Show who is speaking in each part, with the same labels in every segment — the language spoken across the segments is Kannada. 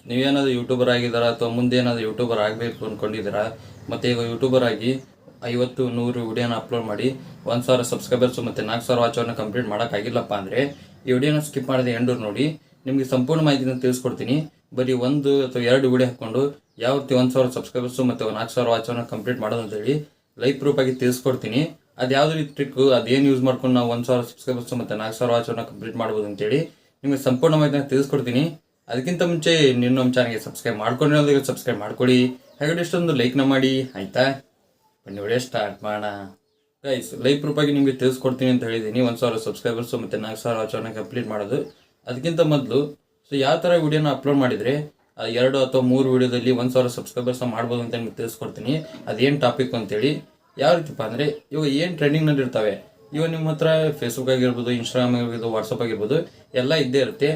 Speaker 1: ನೀವೇನಾದರೂ ಯೂಟ್ಯೂಬರ್ ಆಗಿದ್ದೀರಾ ಅಥವಾ ಮುಂದೆ ಏನಾದರೂ ಯೂಟ್ಯೂಬರ್ ಆಗಬೇಕು ಅಂದ್ಕೊಂಡಿದ್ದೀರಾ, ಮತ್ತು ಈಗ ಯೂಟ್ಯೂಬರ್ ಆಗಿ 50-100 ವಿಡಿಯೋನ ಅಪ್ಲೋಡ್ ಮಾಡಿ 1000 ಸಬ್ಸ್ಕ್ರೈಬರ್ಸು ಮತ್ತು 4000 ವಾಚರ್ನ ಕಂಪ್ಲೀಟ್ ಮಾಡೋಕ್ಕಾಗಿಲ್ಲಪ್ಪ ಅಂದರೆ ಈ ವಿಡಿಯೋನ ಸ್ಕಿಪ್ ಮಾಡಿದೆ ಎಂಡೂರು ನೋಡಿ. ನಿಮಗೆ ಸಂಪೂರ್ಣ ಮಾಹಿತಿನ ತಿಳಿಸ್ಕೊಡ್ತೀನಿ. ಬರೀ 1 ಅಥವಾ 2 ವಿಡಿಯೋ ಹಾಕ್ಕೊಂಡು ಯಾವ ರೀತಿ 1000 ಸಬ್ಸ್ಕ್ರೈಬರ್ಸು ಮತ್ತು 4000 ವಾಚರ್ನ ಕಂಪ್ಲೀಟ್ ಮಾಡೋದು ಅಂತೇಳಿ ಲೈವ್ ಪ್ರೂಫ್ ಆಗಿ ತಿಳಿಸ್ಕೊಡ್ತೀನಿ. ಅದು ಯಾವುದೇ ರೀತಿ ಟ್ರಿಕ್ಕು, ಅದೇನು ಯೂಸ್ ಮಾಡ್ಕೊಂಡು ನಾವು 1000 ಸಬ್ಸ್ಕ್ರೈಬರ್ಸು ಮತ್ತು 4000 ವಾಚರ್ನ ಕಂಪ್ಲೀಟ್ ಮಾಡ್ಬೋದು ಅಂತೇಳಿ ನಿಮಗೆ ಸಂಪೂರ್ಣ ಮಾಹಿತಿನ ತಿಳಿಸ್ಕೊಡ್ತೀನಿ. ಅದಕ್ಕಿಂತ ಮುಂಚೆ ನೀವು ನಮ್ಮ ಚಾನಲ್ಗೆ ಸಬ್ಸ್ಕ್ರೈಬ್ ಮಾಡ್ಕೊಂಡಿರೋದಕ್ಕೆ ಸಬ್ಸ್ಕ್ರೈಬ್ ಮಾಡ್ಕೊಳ್ಳಿ, ಹಾಗೆ ಇಷ್ಟೊಂದು ಲೈಕ್ನ ಮಾಡಿ, ಆಯಿತಾ? ಬನ್ನಿ ವಿಡಿಯೋ ಸ್ಟಾರ್ಟ್ ಮಾಡೋಣ. ಗೈಸ್, ಲೈವ್ ಪ್ರೂಫ್ ಆಗಿ ನಿಮಗೆ ತಿಳಿಸ್ಕೊಡ್ತೀನಿ ಅಂತ ಹೇಳಿದ್ದೀನಿ 1000 ಸಬ್ಸ್ಕ್ರೈಬರ್ಸು ಮತ್ತು 4000 ವಾಚರ್ನ ಕಂಪ್ಲೀಟ್ ಮಾಡೋದು. ಅದಕ್ಕಿಂತ ಮೊದಲು ಯಾವ ಥರ ವಿಡಿಯೋನ ಅಪ್ಲೋಡ್ ಮಾಡಿದರೆ 2 ಅಥವಾ 3 ವಿಡಿಯೋದಲ್ಲಿ 1000 ಸಬ್ಸ್ಕ್ರೈಬರ್ಸ್ನ ಮಾಡ್ಬೋದು ಅಂತ ನಿಮಗೆ ತಿಳಿಸ್ಕೊಡ್ತೀನಿ. ಅದೇನು ಟಾಪಿಕ್ ಅಂತೇಳಿ. ಯಾವ ರೀತಿಪ್ಪ ಅಂದರೆ, ಇವಾಗ ಏನು ಟ್ರೆಂಡಿಂಗ್ನಲ್ಲಿ ಇರ್ತವೆ, ಇವಾಗ ನಿಮ್ಮ ಹತ್ರ ಫೇಸ್ಬುಕ್ ಆಗಿರ್ಬೋದು, ಇನ್ಸ್ಟಾಗ್ರಾಮ್ ಆಗಿರ್ಬೋದು, ವಾಟ್ಸಪ್ ಆಗಿರ್ಬೋದು, ಎಲ್ಲ ಇದ್ದೇ ಇರುತ್ತೆ.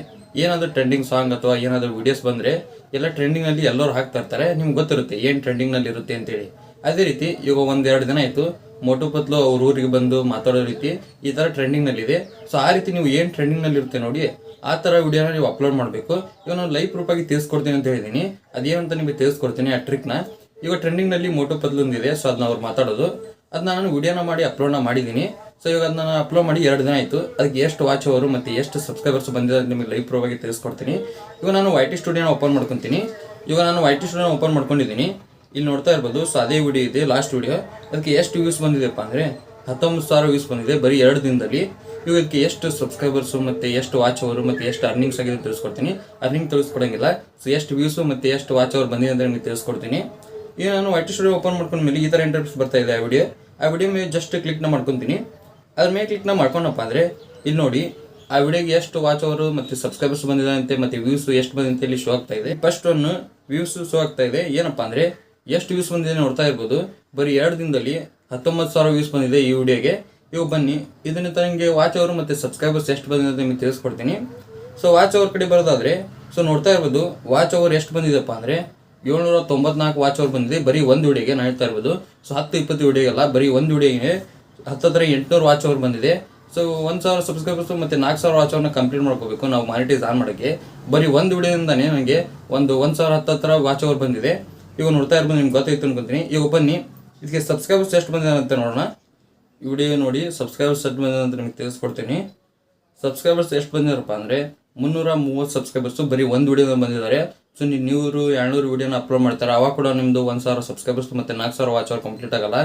Speaker 1: ಏನಾದರೂ ಟ್ರೆಂಡಿಂಗ್ ಸಾಂಗ್ ಅಥವಾ ಏನಾದರೂ ವೀಡಿಯೋಸ್ ಬಂದರೆ ಎಲ್ಲ ಟ್ರೆಂಡಿಂಗ್ನಲ್ಲಿ ಎಲ್ಲರೂ ಹಾಕ್ತಾ ಇರ್ತಾರೆ. ನಿಮ್ಗೆ ಗೊತ್ತಿರುತ್ತೆ ಏನು ಟ್ರೆಂಡಿಂಗ್ನಲ್ಲಿ ಇರುತ್ತೆ ಅಂತೇಳಿ. ಅದೇ ರೀತಿ ಇವಾಗ 1-2 ದಿನ ಆಯಿತು ಮೋಟು ಪತ್ಲು ಅವ್ರ ಊರಿಗೆ ಬಂದು ಮಾತಾಡೋ ರೀತಿ ಈ ಥರ ಟ್ರೆಂಡಿಂಗ್ನಲ್ಲಿದೆ. ಸೊ ಆ ರೀತಿ ನೀವು ಏನು ಟ್ರೆಂಡಿಂಗ್ನಲ್ಲಿ ಇರುತ್ತೆ ನೋಡಿ, ಆ ಥರ ವಿಡಿಯೋನ ನೀವು ಅಪ್ಲೋಡ್ ಮಾಡಬೇಕು. ಇವಾಗ ನಾನು ಲೈವ್ ಪ್ರೂಫ್ ಆಗಿ ತಿಳಿಸ್ಕೊಡ್ತೀನಿ ಅಂತ ಹೇಳಿದ್ದೀನಿ. ಅದೇನಂತ ನಿಮಗೆ ತಿಳಿಸ್ಕೊಡ್ತೀನಿ ಆ ಟ್ರಿಕ್ನ. ಇವಾಗ ಟ್ರೆಂಡಿಂಗ್ನಲ್ಲಿ ಮೋಟು ಪತ್ಲೊಂದಿದೆ, ಸೊ ಅದನ್ನ ಅವ್ರು ಮಾತಾಡೋದು, ಅದನ್ನ ನಾನು ವಿಡಿಯೋನ ಮಾಡಿ ಅಪ್ಲೋಡ್ನ ಮಾಡಿದ್ದೀನಿ. ಸೊ ಇವಾಗ ಅದನ್ನ ಅಪ್ಲೋಡ್ ಮಾಡಿ 2 ದಿನ ಆಯಿತು. ಅದಕ್ಕೆ ಎಷ್ಟು ವಾಚ್ ಅವರು ಮತ್ತು ಎಷ್ಟು ಸಬ್ಸ್ಕ್ರೈಬರ್ಸ್ ಬಂದಿದೆ ನಿಮಗೆ ಲೈವ್ ಪ್ರೂಫ್ ಆಗಿ ತಿಳಿಸ್ಕೊಡ್ತೀನಿ. ಇವಾಗ ನಾನು YT ಸ್ಟುಡಿಯೋನ ಓಪನ್ ಮಾಡ್ಕೊತೀನಿ. ಇವಾಗ ನಾನು YT ಸ್ಟುಡಿಯೋನ ಓಪನ್ ಮಾಡ್ಕೊಂಡಿದ್ದೀನಿ. ಇಲ್ಲಿ ನೋಡ್ತಾ ಇರ್ಬೋದು. ಸೊ ಅದೇ ವಿಡಿಯೋ ಇದೆ, ಲಾಸ್ಟ್ ವಿಡಿಯೋ. ಅದಕ್ಕೆ ಎಷ್ಟು ವ್ಯೂಸ್ ಬಂದಿದೆಪ್ಪ ಅಂದರೆ 19,000 ವ್ಯೂಸ್ ಬಂದಿದೆ ಬರೀ 2 ದಿನದಲ್ಲಿ. ಇವಾಗಕ್ಕೆ ಎಷ್ಟು ಸಬ್ಸ್ಕ್ರೈಬರ್ಸು ಮತ್ತು ಎಷ್ಟು ವಾಚ್ ಅವರು ಮತ್ತು ಎಷ್ಟು ಅರ್ನಿಂಗ್ಸ್ ಆಗಿದೆ ತಿಳಿಸ್ಕೊಡ್ತೀನಿ. ಅರ್ನಿಂಗ್ ತಿಳಿಸ್ಕೊಡಂಗಿಲ್ಲ. ಸೊ ಎಷ್ಟು ವ್ಯೂಸು ಮತ್ತು ಎಷ್ಟು ವಾಚ್ ಅವರು ಬಂದಿದೆ ಅಂತ ನಿಮಗೆ ತಿಳಿಸ್ಕೊಡ್ತೀನಿ. ಈಗ ನಾನು YT ಸ್ಟುಡಿಯೋ ಓಪನ್ ಮಾಡ್ಕೊಂಡ್ಮೇಲೆ ಈ ಥರ ಇಂಟರ್ಫೇಸ್ ಬರ್ತಾ ಇದೆ ಆ ವಿಡಿಯೋ ಮೇಲೆ ಜಸ್ಟ್ ಕ್ಲಿಕ್ನ ಮಾಡ್ಕೊತೀನಿ. ಅದ್ರ ಮೇಲೆ ಕ್ಲಿಕ್ನ ಮಾಡ್ಕೊಂಡಪ್ಪ ಅಂದರೆ ಇಲ್ಲಿ ನೋಡಿ ಆ ವಿಡಿಯೋಗೆ ಎಷ್ಟು ವಾಚ್ ಅವರು ಮತ್ತು ಸಬ್ಸ್ಕ್ರೈಬರ್ಸ್ ಬಂದಿದೆ ಅಂತೆ ಮತ್ತು ವ್ಯೂಸು ಎಷ್ಟು ಬಂದಿದೆ ಅಂತ ಇಲ್ಲಿ ಶೋ ಆಗ್ತಾ ಇದೆ. ಫಸ್ಟ್ ಒಂದು ವ್ಯೂಸು ಶೋ ಆಗ್ತಾ ಇದೆ. ಏನಪ್ಪ ಅಂದರೆ ಎಷ್ಟು ವ್ಯೂಸ್ ಬಂದಿದೆ ನೋಡ್ತಾ ಇರ್ಬೋದು. ಬರೀ 2 ದಿನದಲ್ಲಿ 19,000 ವ್ಯೂಸ್ ಬಂದಿದೆ ಈ ವಿಡಿಯೋಗೆ. ಇವಾಗ ಬನ್ನಿ ಇದನ್ನ ನನಗೆ ವಾಚ್ ಅವರು ಮತ್ತು ಸಬ್ಸ್ಕ್ರೈಬರ್ಸ್ ಎಷ್ಟು ಬಂದಿದೆ ಅಂತ ನಿಮಗೆ ತಿಳಿಸ್ಕೊಡ್ತೀನಿ. ಸೊ ವಾಚ್ ಅವರ್ ಕಡೆ ಬರೋದಾದರೆ ಸೊ ನೋಡ್ತಾ ಇರ್ಬೋದು ವಾಚ್ ಅವರ್ ಎಷ್ಟು ಬಂದಿದೆಪ್ಪ ಅಂದರೆ 794 ವಾಚ್ ಅವರ್ ಬಂದಿದೆ ಬರೀ ಒಂದು ವಿಡಿಯೋಗೆ. ನಾನು ಹೇಳ್ತಾ ಇರ್ಬೋದು. ಸೊ 10-20 ವಿಡಿಯೋಗೆಲ್ಲ ಬರೀ ಒಂದು ವಿಡಿಯೋಗೆ 800 ವಾಚ್ ಅವರ್ ಬಂದಿದೆ. ಸೊ 1000 ಸಬ್ಸ್ಕ್ರೈಬರ್ಸು ಮತ್ತು 4000 ವಾಚ್ ಅವ್ರನ್ನ ಕಂಪ್ಲೀಟ್ ಮಾಡ್ಕೋಬೇಕು ನಾವು ಮಾನಿಟೈಸ್ ಆನ್ ಮಾಡೋಕ್ಕೆ. ಬರೀ ಒಂದು ವಿಡಿಯೋದಿಂದಾನೇ ನನಗೆ 1,010 ವಾಚ್ ಅವರ್ ಬಂದಿದೆ. ಇವಾಗ ನೋಡ್ತಾ ಇರ್ಬೋದು, ನಿಮ್ಗೆ ಗೊತ್ತಾಯ್ತು ಅನ್ಕೊಂತೀನಿ. ಇವಾಗ ಬನ್ನಿ ಇದಕ್ಕೆ ಸಬ್ಸ್ಕ್ರೈಬರ್ಸ್ ಎಷ್ಟು ಬಂದಿದೆ ಅಂತ ನೋಡೋಣ. ಈ ವಿಡಿಯೋ ನೋಡಿ ಸಬ್ಸ್ಕ್ರೈಬರ್ಸ್ ಎಷ್ಟು ಬಂದಿದೆ ಅಂತ ನಿಮಗೆ ತಿಳಿಸ್ಕೊಡ್ತೀನಿ. ಸಬ್ಸ್ಕ್ರೈಬರ್ಸ್ ಎಷ್ಟು ಬಂದಿದ್ದಾರಪ್ಪ ಅಂದರೆ 330 ಸಬ್ಸ್ಕ್ರೈಬರ್ಸು ಬರೀ ಒಂದು ವಿಡಿಯೋದಲ್ಲಿ ಬಂದಿದ್ದಾರೆ. ಸೊ ನೀವು 100-200 ವಿಡಿಯೋನ ಅಪ್ಲೋಡ್ ಮಾಡ್ತಾರೆ, ಅವಾಗ ಕೂಡ ನಿಮ್ಮದು 1000 ಸಬ್ಸ್ಕ್ರೈಬರ್ಸ್ ಮತ್ತು 4000 ವಾಚ್ ಅವರ್ ಕಂಪ್ಲೀಟ್ ಆಗಲ್ಲ.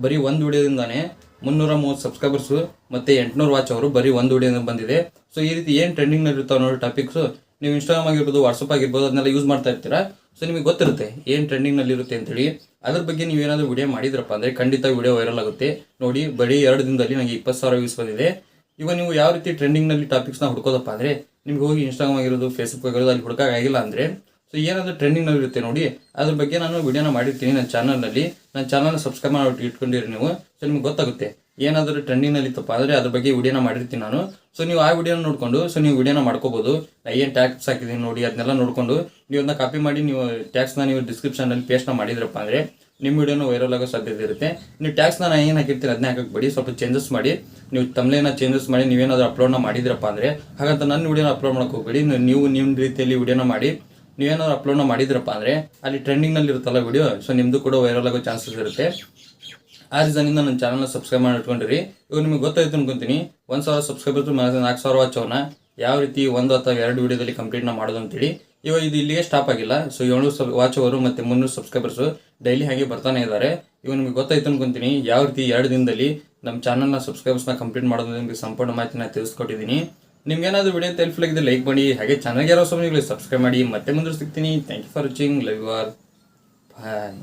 Speaker 1: ಬರೀ ಒಂದು ವಿಡಿಯೋದಿಂದಾನೇ 330 ಸಬ್ಸ್ಕ್ರೈಬರ್ಸು ಮತ್ತು 800 ವಾಚ್ ಅವರು ಬರೀ ಒಂದು ವಿಡಿಯೋದಿಂದ ಬಂದಿದೆ. ಸೊ ಈ ರೀತಿ ಏನು ಟ್ರೆಂಡಿಂಗ್ನಲ್ಲಿ ಇರ್ತಾವೆ ನೋಡಿ ಟಾಪಿಕ್ಸು, ನೀವು ಇನ್ಸ್ಟಾಗ್ರಾಮ್ ಆಗಿರ್ಬೋದು, ವಾಟ್ಸಪ್ ಆಗಿರ್ಬೋದು, ಅದನ್ನೆಲ್ಲ ಯೂಸ್ ಮಾಡ್ತಾ ಇರ್ತೀರಾ. ಸೊ ನಿಮಗೆ ಗೊತ್ತಿರುತ್ತೆ ಏನು ಟ್ರೆಂಡಿಂಗ್ನಲ್ಲಿ ಇರುತ್ತೆ ಅಂತೇಳಿ. ಅದ್ರ ಬಗ್ಗೆ ನೀವೇನಾದರೂ ವಿಡಿಯೋ ಮಾಡಿದ್ರಪ್ಪ ಅಂದರೆ ಖಂಡಿತ ವಿಡಿಯೋ ವೈರಲ್ ಆಗುತ್ತೆ. ನೋಡಿ ಬರೀ 2 ದಿನದಲ್ಲಿ ನನಗೆ 20,000 ವ್ಯೂಸ್ ಬಂದಿದೆ. ಇವಾಗ ನೀವು ಯಾವ ರೀತಿ ಟ್ರೆಂಡಿಂಗ್ನಲ್ಲಿ ಟಾಪಿಕ್ಸ್ನ ಹುಡ್ಕೋದಪ್ಪ ಅಂದರೆ ನಿಮ್ಗೆ ಹೋಗಿ ಇನ್ಸ್ಟಾಗ್ರಾಮ್ ಆಗಿರೋದು, ಫೇಸ್ಬುಕ್ ಆಗಿರೋದು ಅಲ್ಲಿ ಹುಡುಕಾಗಿಲ್ಲ ಅಂದರೆ ಸೊ ಏನಾದರೂ ಟ್ರೆಂಡಿಂಗ್ನಲ್ಲಿ ಇರುತ್ತೆ ನೋಡಿ, ಅದ್ರ ಬಗ್ಗೆ ನಾನು ವಿಡಿಯೋನ ಮಾಡಿರ್ತೀನಿ ನನ್ನ ಚಾನಲ್ನಲ್ಲಿ. ನನ್ನ ಚಾನಲ್ನ ಸಬ್ಸ್ಕ್ರೈಬ್ ಮಾಡಿ ಇಟ್ಕೊಂಡಿರಿ ನೀವು. ಸೊ ನಿಮ್ಗೆ ಗೊತ್ತಾಗುತ್ತೆ ಏನಾದರೂ ಟ್ರೆಂಡಿಂಗ್ನಲ್ಲಿ ಇತ್ತಪ್ಪ ಅಂದರೆ ಅದ್ರ ಬಗ್ಗೆ ವಿಡಿಯೋನ ಮಾಡಿರ್ತೀನಿ ನಾನು. ಸೊ ನೀವು ಆ ವಿಡಿಯೋನ ನೋಡಿಕೊಂಡು ಸೊ ನೀವು ವಿಡಿಯೋನ ಮಾಡ್ಕೋಬೋದು. ಏನು ಟ್ಯಾಕ್ಸ್ ಹಾಕಿದ್ದೀನಿ ನೋಡಿ ಅದನ್ನೆಲ್ಲ ನೋಡಿಕೊಂಡು ನೀವು ಅದನ್ನ ಕಾಪಿ ಮಾಡಿ ನೀವು ಟ್ಯಾಕ್ಸ್ನ ನೀವು ಡಿಸ್ಕ್ರಿಪ್ಷನಲ್ಲಿ ಪೇಸ್ಟ್ನ ಮಾಡಿದ್ರಪ್ಪ ಅಂದರೆ ನಿಮ್ಮ ವಿಡಿಯೋನ ವೈರಲ್ ಆಗೋ ಸಾಧ್ಯತೆ ಇರುತ್ತೆ. ನೀವು ಟ್ಯಾಕ್ಸ್ನ ನಾನು ಏನು ಹಾಕಿರ್ತೀನಿ ಅದನ್ನೇ ಹಾಕಬೇಡಿ, ಸ್ವಲ್ಪ ಚೇಂಜಸ್ ಮಾಡಿ, ನೀವು ತಮ್ಲೇನ ಚೇಂಜಸ್ ಮಾಡಿ ನೀವೇನಾದರೂ ಅಪ್ಲೋಡ್ನ ಮಾಡಿದ್ರಪ್ಪ ಅಂದರೆ ಹಾಗಂತ ನನ್ನ ವಿಡಿಯೋನ ಅಪ್ಲೋಡ್ ಮಾಡೋಕೆ ಹೋಗಬೇಡಿ. ನೀವು ನಿಮ್ಮ ರೀತಿಯಲ್ಲಿ ವಿಡಿಯೋನ ಮಾಡಿ ನೀವೇನಾದ್ರು ಅಪ್ಲೋಡ್ನ ಮಾಡಿದ್ರಪ್ಪ ಅಂದರೆ ಅಲ್ಲಿ ಟ್ರೆಂಡಿಂಗ್ನಲ್ಲಿ ಇರುತ್ತಲ್ಲ ವಿಡಿಯೋ, ಸೊ ನಿಮ್ಮದು ಕೂಡ ವೈರಲ್ ಆಗೋ ಚಾನ್ಸಸ್ ಇರುತ್ತೆ. ಆ ರೀಸನಿಂದ ನನ್ನ ಚಾನಲ್ನ ಸಬ್ಸ್ಕ್ರೈಬ್ ಮಾಡಿ ಇಟ್ಕೊಂಡಿರಿ. ಇವಾಗ ನಿಮಗೆ ಗೊತ್ತಾಯ್ತು ಅನ್ಕೊಂತೀನಿ 1000 ಸಬ್ಸ್ಕ್ರೈಬರ್ಸ್ 4000 ವಾಚ್ ಅವನ್ನ ಯಾವ ರೀತಿ 1 ಅಥವಾ 2 ವಿಡಿಯೋದಲ್ಲಿ ಕಂಪ್ಲೀಟ್ನ ಮಾಡೋದು ಅಂತೇಳಿ. ಇವಾಗ ಇದು ಇಲ್ಲಿಗೆ ಸ್ಟಾಪ್ ಆಗಿಲ್ಲ. ಸೊ 700 ವಾಚ್ ಅವರು ಮತ್ತು 300 ಸಬ್ಸ್ಕ್ರೈಬರ್ಸು ಡೈಲಿ ಹಾಗೆ ಬರ್ತಾನೆ ಇದ್ದಾರೆ. ಇವಾಗ ನಿಮಗೆ ಗೊತ್ತಾಯ್ತು ಅನ್ಕೊಂತೀನಿ ಯಾವ ರೀತಿ 2 ದಿನದಲ್ಲಿ ನಮ್ಮ ಚಾನಲ್ನ ಸಬ್ಸ್ಕ್ರೈಬರ್ಸ್ನ ಕಂಪ್ಲೀಟ್ ಮಾಡೋದು ನಿಮಗೆ ಸಂಪೂರ್ಣ ಮಾಹಿತಿನ ತಿಳಿಸ್ಕೊಟ್ಟಿದ್ದೀನಿ. ನಿಮ್ಗೆ ಏನಾದರೂ ವಿಡಿಯೋ ಹೆಲ್ಪ್ಫುಲ್ ಆಗಿದೆ ಲೈಕ್ ಮಾಡಿ, ಹಾಗೆ ಚಾನಲ್ಗೆ ಯಾರೋ ಸಮಯಗಳು ಸಬ್ಸ್ಕ್ರೈಬ್ ಮಾಡಿ. ಮತ್ತೆ ಮುಂದೆ ಸಿಗ್ತೀನಿ. Thank you for watching. Love you all. Bye.